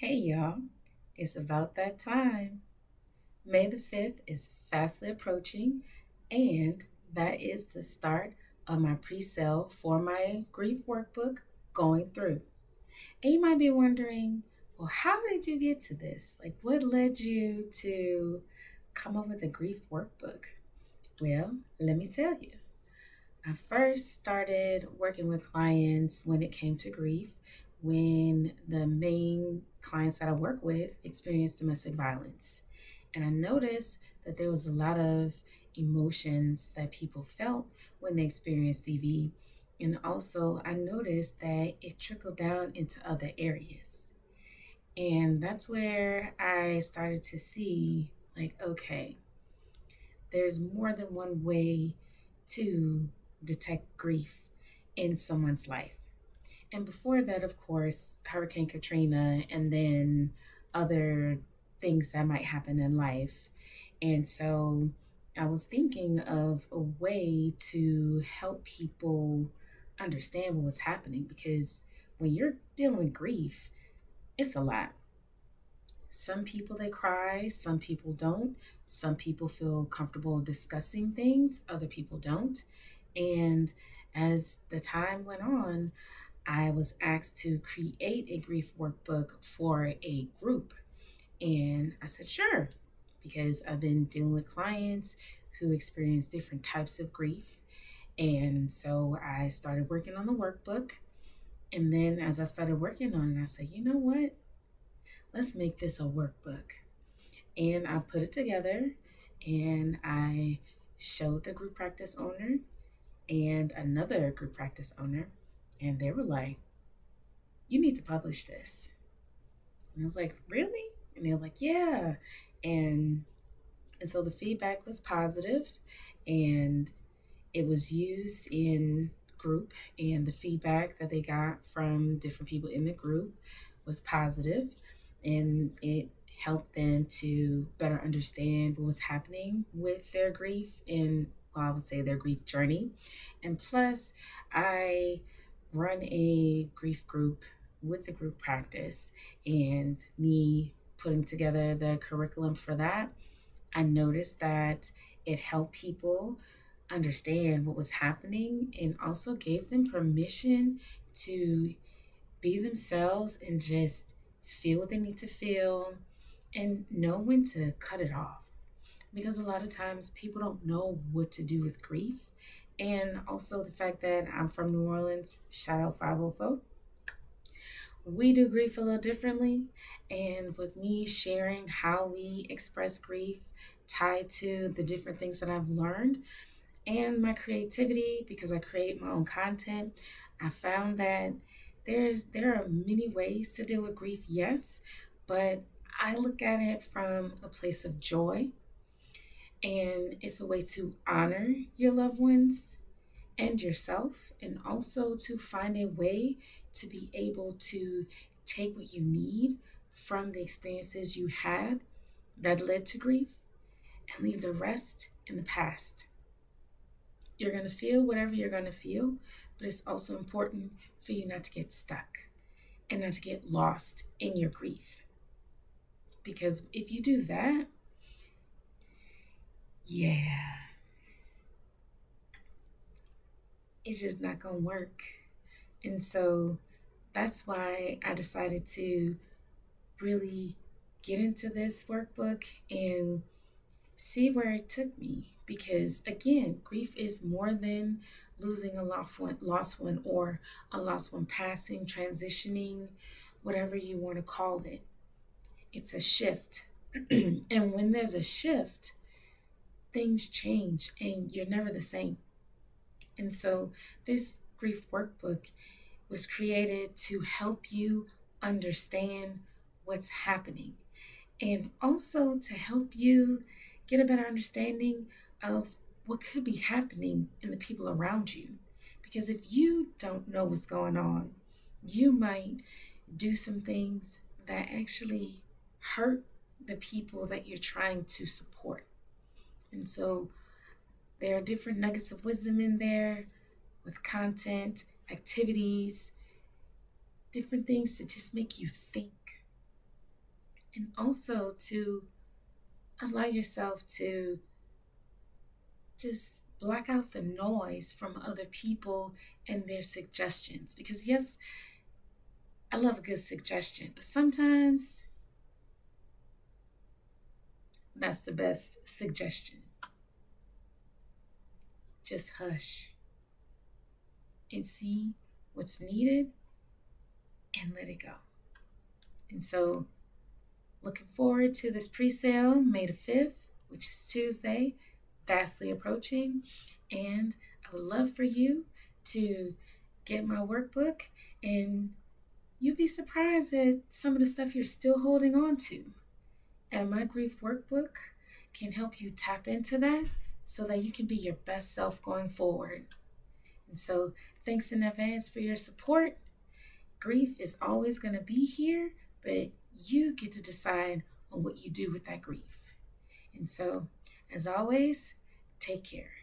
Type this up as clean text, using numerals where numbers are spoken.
Hey y'all, it's about that time. May the 5th is fastly approaching, and that is the start of my pre sale for my grief workbook going through. And you might be wondering, well, how did you get to this? Like, what led you to come up with a grief workbook? Well, let me tell you. I first started working with clients when it came to grief, when the main clients that I work with experienced domestic violence. And I noticed that there was a lot of emotions that people felt when they experienced DV. And also, I noticed that it trickled down into other areas. And that's where I started to see, like, okay, there's more than one way to detect grief in someone's life. And before that, of course, Hurricane Katrina and then other things that might happen in life. And so I was thinking of a way to help people understand what was happening because when you're dealing with grief, it's a lot. Some people they cry, some people don't. Some people feel comfortable discussing things, other people don't. And as the time went on, I was asked to create a grief workbook for a group. And I said, sure, because I've been dealing with clients who experience different types of grief. And so I started working on the workbook. And then as I started working on it, I said, you know what? Let's make this a workbook. And I put it together and I showed the group practice owner and another group practice owner. And they were like, you need to publish this. And I was like, really? And they were like, yeah. And and so the feedback was positive and it was used in group and the feedback that they got from different people in the group was positive and it helped them to better understand what was happening with their grief and well, I would say their grief journey. And plus I run a grief group with the group practice and me putting together the curriculum for that, I noticed that it helped people understand what was happening and also gave them permission to be themselves and just feel what they need to feel and know when to cut it off. Because a lot of times people don't know what to do with grief. And also the fact that I'm from New Orleans, shout out 504, we do grief a little differently. And with me sharing how we express grief tied to the different things that I've learned and my creativity, because I create my own content, I found that there are many ways to deal with grief, yes, but I look at it from a place of joy and it's a way to honor your loved ones and yourself, and also to find a way to be able to take what you need from the experiences you had that led to grief and leave the rest in the past. You're going to feel whatever you're going to feel, but it's also important for you not to get stuck and not to get lost in your grief. Because if you do that, yeah, it's just not going to work. And so that's why I decided to really get into this workbook and see where it took me. Because again, grief is more than losing a lost one or a lost one passing, transitioning, whatever you want to call it. It's a shift. And when there's a shift, things change and you're never the same. And so this grief workbook was created to help you understand what's happening and also to help you get a better understanding of what could be happening in the people around you. Because if you don't know what's going on, you might do some things that actually hurt the people that you're trying to support. And so there are different nuggets of wisdom in there with content, activities, different things to just make you think. And also to allow yourself to just block out the noise from other people and their suggestions. Because, yes, I love a good suggestion, but sometimes that's the best suggestion. Just hush and see what's needed and let it go. And so, looking forward to this pre sale, May the 5th, which is Tuesday, fastly approaching. And I would love for you to get my workbook, and you'd be surprised at some of the stuff you're still holding on to. And my grief workbook can help you tap into that so that you can be your best self going forward. And so, thanks in advance for your support. Grief is always going to be here, but you get to decide on what you do with that grief. And so, as always, take care.